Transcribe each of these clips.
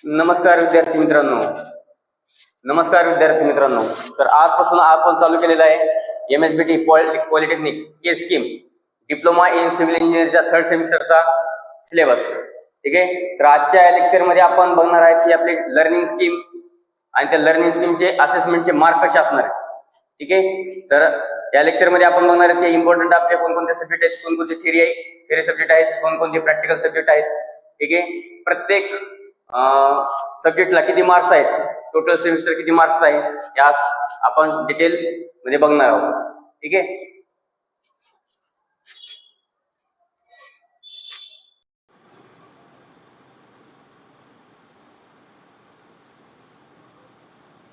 नमस्कार विद्यार्थी मित्रांनो. तर आजपासून आपण चालू केलेला आहे MSBT polytechnic K scheme diploma in civil इंजिनिअरिंगच्या 3rd सेमिस्टरचा सिलेबस. ठीक आहे. तर आजच्या लेक्चर मध्ये आपण बघणार आहे की आपली लर्निंग स्कीम आणि त्या लर्निंग स्कीमचे असेसमेंटचे मार्क कसे असणार आहेत. ठीक आहे. तर या लेक्चर मध्ये आपण बघणार आहे की इम्पॉर्टंट आपले कोणकोणते सब्जेक्ट आहेत, कोणकोणते थिअरी सब्जेक्ट आहेत, कोणकोणते प्रॅक्टिकल सब्जेक्ट आहेत. ठीक आहे. प्रत्येक सब्जेक्टला किती मार्क्स आहेत, टोटल सेमिस्टर किती मार्क्स आहे, यास आपण डिटेल मध्ये बघणार आहोत. ठीक आहे.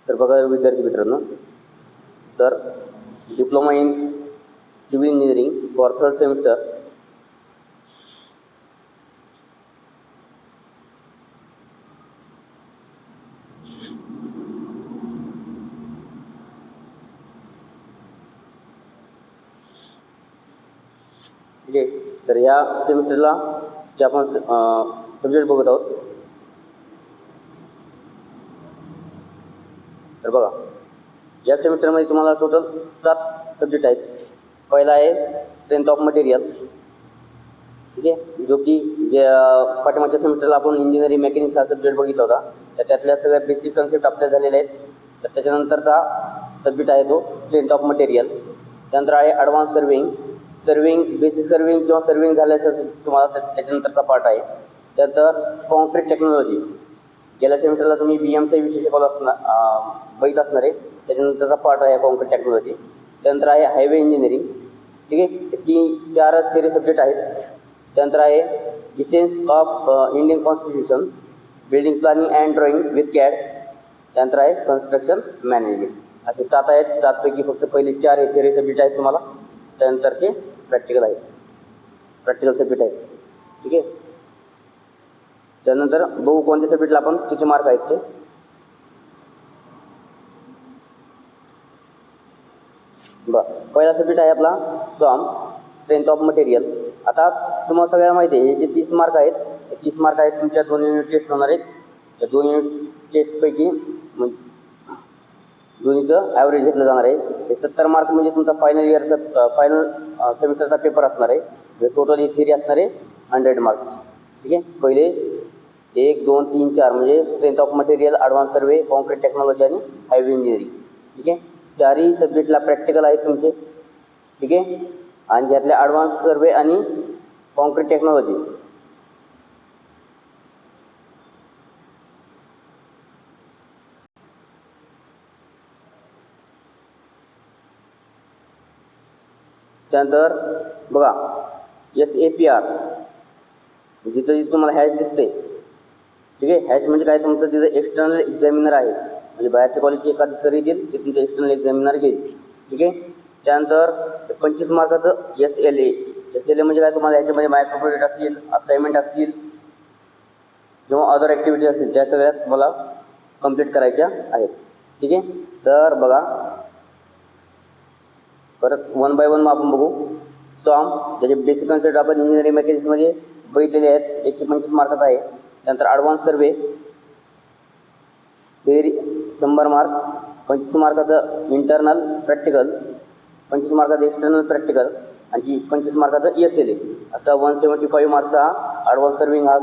तर बघा विद्यार्थी मित्रांनो, तर diploma in civil engineering for 3rd semester तर या सेमिस्टरला जे आपण सब्जेक्ट बघत आहोत, तर बघा या सेमिस्टरमध्ये तुम्हाला टोटल 7 सब्जेक्ट आहेत. पहिला आहे स्ट्रेंथ ऑफ मटेरियल. ठीक आहे, जो की पाठीमागच्या सेमिस्टरला आपण इंजिनिअरिंग मेकॅनिक्स हा सब्जेक्ट बघितला होता. तर त्यातल्या सगळ्या बेसिक कन्सेप्ट आपल्याला झालेले आहेत. तर त्याच्यानंतरचा सब्जेक्ट आहे तो स्ट्रेंथ ऑफ मटेरियल. त्यानंतर आहे ॲडव्हान्स सर्विंग बेसिक सर्विंग किंवा सर्विंग झाल्याचं तुम्हाला त्याच्यानंतरचा पार्ट आहे. त्यानंतर कॉन्क्रीट टेक्नॉलॉजी, गेल्या सेमिस्टरला तुम्ही BMचा विषय शिकवला बघित असणार आहे. त्याच्यानंतरचा पार्ट आहे कॉन्क्रीट टेक्नॉलॉजी. त्यानंतर आहे हायवे इंजिनिअरिंग. ठीक आहे, ती 4 थिअरी सब्जेक्ट आहेत. त्यानंतर आहे essence of Indian constitution, building planning and drawing with CAD. त्यानंतर आहे कन्स्ट्रक्शन मॅनेजमेंट. असे 7 आहेत. 7 पैकी फक्त पहिले 4 थिअरी सब्जेक्ट आहेत तुम्हाला. त्यानंतर ते प्रॅक्टिकल सब्जेक्ट आहेत. ठीक आहे. त्यानंतर बघू कोणत्या सब्जेक्टला आपण किती मार्क आहेत ते. पहिला सब्जेक्ट आहे आपला SOM स्ट्रेंथ ऑफ मटेरियल. आता तुम्हाला सगळ्यांना माहिती आहे, हे जे 30 मार्क आहेत, 30 मार्क आहेत तुमच्या 2 युनिट टेस्ट होणार आहेत. त्या 2 युनिट टेस्टपैकी दोन्हीचं ॲव्हरेज घेतलं जाणार आहे. हे 70 मार्क म्हणजे तुमचा फायनल सेमिस्टरचा पेपर असणार आहे. टोटल ही थिअरी असणार आहे 100 मार्क्स. ठीक आहे. पहिले 1, 2, 3, 4 म्हणजे strength of material, advance survey, concrete technology आणि हायवे इंजिनिअरिंग. ठीक आहे. 4ही सब्जेक्टला प्रॅक्टिकल आहेत तुमचे. ठीक आहे. आणि त्यातल्या ॲडव्हान्स सर्वे आणि कॉन्क्रीट टेक्नॉलॉजी त्यानंतर बघा SAPR, जिथं तुम्हाला हॅच दिसते. ठीक आहे. हॅच म्हणजे काय, तुमचं तिथं एक्सटर्नल एक्झामिनर आहे, म्हणजे बाहेरच्या कॉलेजची एखादी सर येतील ते तुमचं एक्सटर्नल एक्झामिनर घेईल. ठीक आहे. त्यानंतर 25 मार्काचं SLA म्हणजे काय, तुम्हाला ह्याच्यामध्ये मायक्रो प्रोजेक्ट असतील, असाइनमेंट असतील किंवा अदर ॲक्टिव्हिटी असतील, त्या सगळ्या तुम्हाला कंप्लीट करायच्या आहेत. ठीक आहे. तर बघा परत 1 बाय 1 आपण बघू. SOM त्याचे बेसिक कन्सेप्ट आपण इंजिनिअरिंग मेकॅनिक्समध्ये बघितलेले आहेत, 125 मार्काचा आहे. त्यानंतर ॲडव्हान्स सर्वे थिअरी 100 मार्क, 25 मार्काचं इंटरनल प्रॅक्टिकल, 25 मार्काचं एक्सटर्नल प्रॅक्टिकल आणि 25 मार्काचं SLA. असा 175 मार्कचा ॲडव्हान्स सर्विंग हा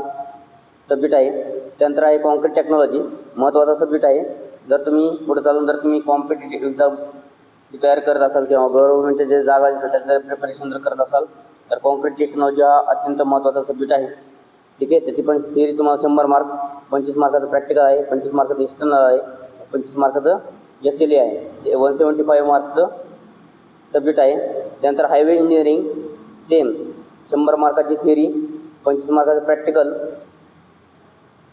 सब्जेक्ट आहे. त्यानंतर आहे कॉन्क्रीट टेक्नॉलॉजी, महत्त्वाचा सब्जेक्ट आहे. जर तुम्ही कॉम्पिटिटिव्ह एक्झाम तयार करत असाल किंवा गव्हर्नमेंटच्या जे जागा आहेत त्याचं प्रिपरेशन जर करत असाल तर कॉन्क्रीट टेक्नॉलॉजी हा अत्यंत महत्त्वाचा सब्जेक्ट आहे. ठीक आहे. त्याची पण थिअरी तुम्हाला 100 मार्क, 25 मार्काचं प्रॅक्टिकल आहे, 25 मार्काचं एक्सटर्नल आहे, 25 मार्काचं SLA आहे. ते 175 मार्कचं सब्जेक्ट आहे. त्यानंतर हायवे इंजिनिअरिंग सेम 100 मार्काची थिअरी, 25 मार्काचं प्रॅक्टिकल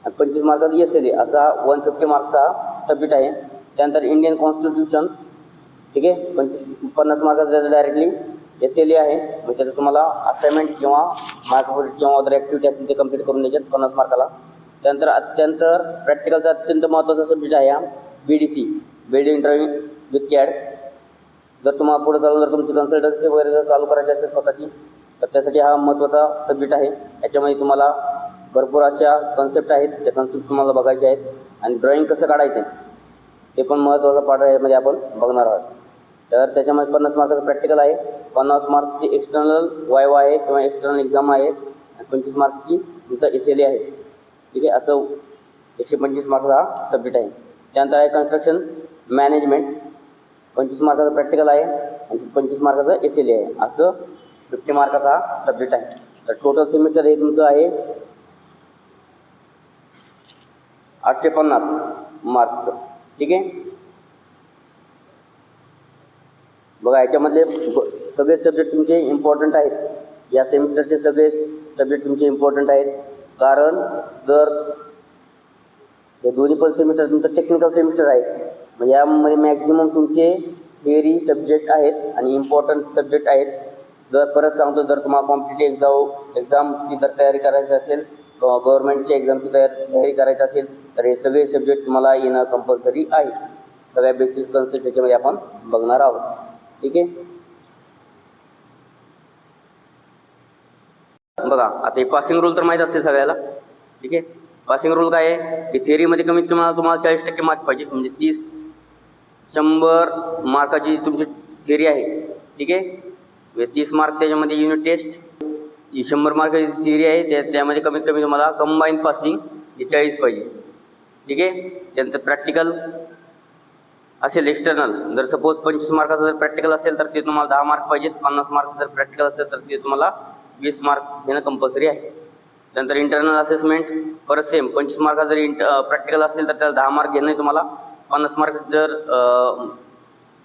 आणि 25 मार्काचं SLA असा 150 मार्कचा सब्जेक्ट आहे. त्यानंतर इंडियन कॉन्स्टिट्यूशन. ठीक आहे. 50 मार्काचं त्याचं डायरेक्टली SLA आहे. मग त्याचं तुम्हाला असाइनमेंट किंवा मायक्रो किंवा अदर ॲक्टिव्हिटी असतील ते कंप्लीट करून द्यायच्यात 50 मार्काला. त्यानंतर प्रॅक्टिकलचा अत्यंत महत्त्वाचा सब्जेक्ट आहे हा BDC, building drawing with CAD. जर तुम्हाला पुढे चालून जर तुमची कन्सल्टन्सी वगैरे जर चालू करायची असेल स्वतःची, तर त्यासाठी हा महत्त्वाचा सब्जेक्ट आहे. याच्यामध्ये तुम्हाला भरपूर अशा कन्सेप्ट आहेत, त्या कन्सेप्ट तुम्हाला बघायचे आहेत. आणि ड्रॉइंग कसं काढायचं ते पण महत्त्वाचा पार्ट यामध्ये आपण बघणार आहोत. तर त्याच्यामध्ये 50 मार्काचं प्रॅक्टिकल आहे, 50 मार्क्सची एक्सटर्नल वायवा आहे किंवा एक्सटर्नल एक्झाम आहे, आणि 25 मार्क्सची तुमचं SLA आहे. ठीक आहे, असं 125 मार्क्सचा हा सब्जेक्ट आहे. त्यानंतर आहे कन्स्ट्रक्शन मॅनेजमेंट, 25 मार्काचं प्रॅक्टिकल आहे आणि 25 मार्काचं SLA आहे. असं 50 मार्काचा हा सब्जेक्ट आहे. तर टोटल सेमिस्टर हे तुमचं आहे 850 मार्क्स. ठीक आहे, बघा याच्यामध्ये सगळे सब्जेक्ट तुमचे इम्पॉर्टंट आहेत. या सेमिस्टरचे सगळे सब्जेक्ट तुमचे इम्पॉर्टंट आहेत, कारण जर हे दोन्ही पण सेमिस्टर तुमचं टेक्निकल सेमिस्टर आहे, म्हणजे यामध्ये मॅक्झिमम तुमचे थिअरी सब्जेक्ट आहेत आणि इम्पॉर्टंट सब्जेक्ट आहेत. जर परत सांगतो, जर तुम्हाला कॉम्पिटिटिव्ह एक्झामची जर तयारी करायची असेल किंवा गव्हर्नमेंटच्या एक्झामची तयारी करायची असेल तर हे सगळे सब्जेक्ट तुम्हाला येणं कंपल्सरी आहे. सगळ्या बेसिक कन्सेप्ट त्याच्यामध्ये आपण बघणार आहोत. ठीक आहे, बघा आता हे पासिंग रूल तर माहीत असते सगळ्याला. ठीक आहे, पासिंग रूल काय आहे की थिअरीमध्ये कमीत कमी तुम्हाला 40% मार्क्स पाहिजे, म्हणजे 100 मार्काची तुमची थिअरी आहे. ठीक आहे, 30 मार्क त्याच्यामध्ये युनिट टेस्ट, 100 मार्काची थिअरी आहे, त्यामध्ये कमीत कमी तुम्हाला कंबाईन पासिंग 40 पाहिजे. ठीक आहे, त्यानंतर प्रॅक्टिकल असेल एक्सटर्नल, जर सपोज 25 मार्काचं जर प्रॅक्टिकल असेल तर ते तुम्हाला 10 मार्क पाहिजेत. 50 मार्क जर प्रॅक्टिकल असेल तर ते तुम्हाला 20 मार्क घेणं कंपल्सरी आहे. त्यानंतर इंटरनल असेसमेंट परत सेम, 25 मार्काचं जरी प्रॅक्टिकल असेल तर त्याला 10 मार्क घेणं तुम्हाला. 50 मार्क जर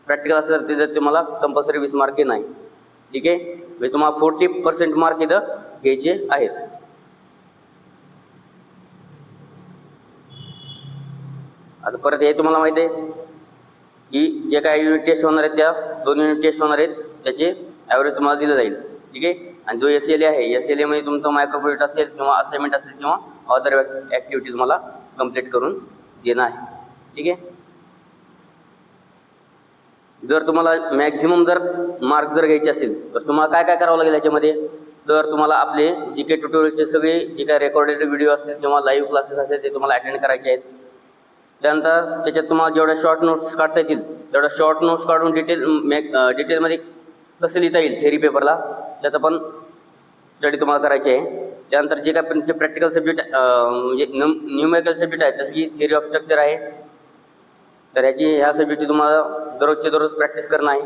प्रॅक्टिकल असेल तर ते तुम्हाला कंपल्सरी 20 मार्क घेणं आहे. ठीक आहे, म्हणजे तुम्हाला 40% मार्क इथं घ्यायचे आहेत. आता परत हे तुम्हाला माहिती आहे की जे काही युनिट टेस्ट होणार आहेत, त्या 2 युनिट टेस्ट होणार आहेत, त्याचे ॲव्हरेज तुम्हाला दिलं जाईल. ठीक आहे, आणि जो SLA आहे, SLA मध्ये तुमचं मायक्रो प्रोजेक्ट असेल किंवा असाइनमेंट असेल किंवा अदर ॲक्टिव्हिटी तुम्हाला कंप्लीट करून देणं आहे. ठीक आहे, जर तुम्हाला मॅक्झिमम जर मार्क जर घ्यायचे असेल तर तुम्हाला काय काय करावं लागेल याच्यामध्ये. तर तुम्हाला आपले GK ट्युटोरियलचे सगळे जे काही रेकॉर्डेड व्हिडिओ असतील किंवा लाईव्ह क्लासेस असतील ते तुम्हाला अटेंड करायचे आहेत. त्यानंतर त्याच्यात तुम्हाला जेवढ्या शॉर्ट नोट्स काढता येतील तेवढ्या शॉर्ट नोट्स काढून डिटेलमध्ये कसं लिहिता येईल थेअरी पेपरला त्याचा पण स्टडी तुम्हाला करायची आहे. त्यानंतर जे काय पण प्रॅक्टिकल सब्जेक्ट म्हणजे न्यूमेरिकल सब्जेक्ट आहे, जसं की थिअरी ऑफ स्ट्रक्चर आहे, तर ह्या सब्जेक्टची तुम्हाला दररोजचे दररोज प्रॅक्टिस करणं आहे.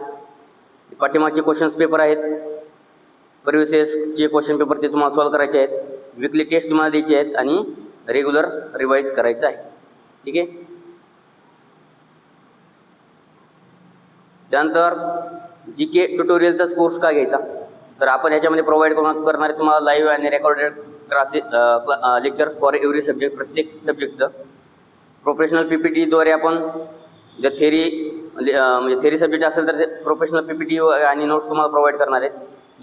पाठीमागचे क्वेश्चन्स पेपर आहेत, प्रिव्हियस जे क्वेश्चन पेपर ते तुम्हाला सॉल्व करायचे आहेत. वीकली टेस्ट तुम्हाला द्यायचे आहेत आणि रेग्युलर रिवाईज करायचं आहे. ठीक आहे, त्यानंतर GK ट्युटोरियलचा कोर्स का घ्यायचा, तर आपण ह्याच्यामध्ये प्रोव्हाइड करणारे तुम्हाला लाईव्ह आणि recorded classes lecture for every subject, प्रत्येक सब्जेक्टचं प्रोफेशनल PPTद्वारे आपण जर म्हणजे थेअरी सब्जेक्ट असेल तर ते प्रोफेशनल PPT आणि नोट्स तुम्हाला प्रोव्हाइड करणार आहेत.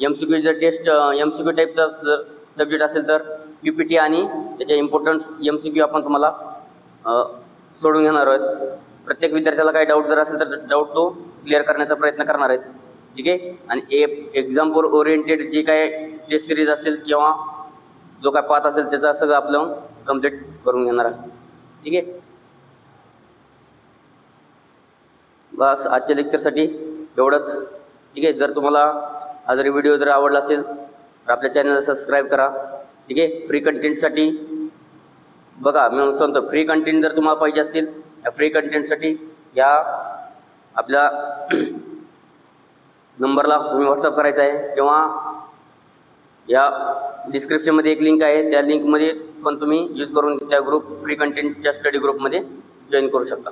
MCQ जर टेस्ट MCQ टाईपचा जर सब्जेक्ट असेल तर PPT आणि त्याच्या इम्पॉर्टंट MCQ आपण तुम्हाला सोडून घेणार आहोत. प्रत्येक विद्यार्थ्याला काही डाऊट जर असेल तर डाऊट तो क्लिअर करण्याचा प्रयत्न करणार आहेत. ठीक आहे, आणि एक्झाम्पल ओरिएंटेड जे काय टेस्ट सिरीज असेल किंवा जो काय पाथ असेल त्याचा सगळं आपलं कम्प्लीट करून घेणार आहे. ठीक आहे, बस आजच्या लेक्चरसाठी एवढंच. ठीक आहे, जर तुम्हाला हा जरी व्हिडिओ जर आवडला असेल तर आपल्या चॅनलला सबस्क्राईब करा. ठीक आहे, फ्री कंटेंटसाठी बघा मी सांगतो, फ्री कंटेंट जर तुम्हाला पाहिजे असतील या फ्री कंटेंटसाठी या आपल्या नंबरला तुम्ही व्हॉट्सअप करायचा आहे किंवा या डिस्क्रिप्शनमध्ये एक लिंक आहे, त्या लिंकमध्ये पण तुम्ही यूज करून त्या फ्री कंटेंटच्या स्टडी ग्रुपमध्ये जॉईन करू शकता.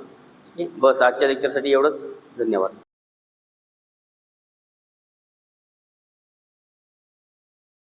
ठीक आहे, बस आजच्या लेक्चरसाठी एवढंच. धन्यवाद.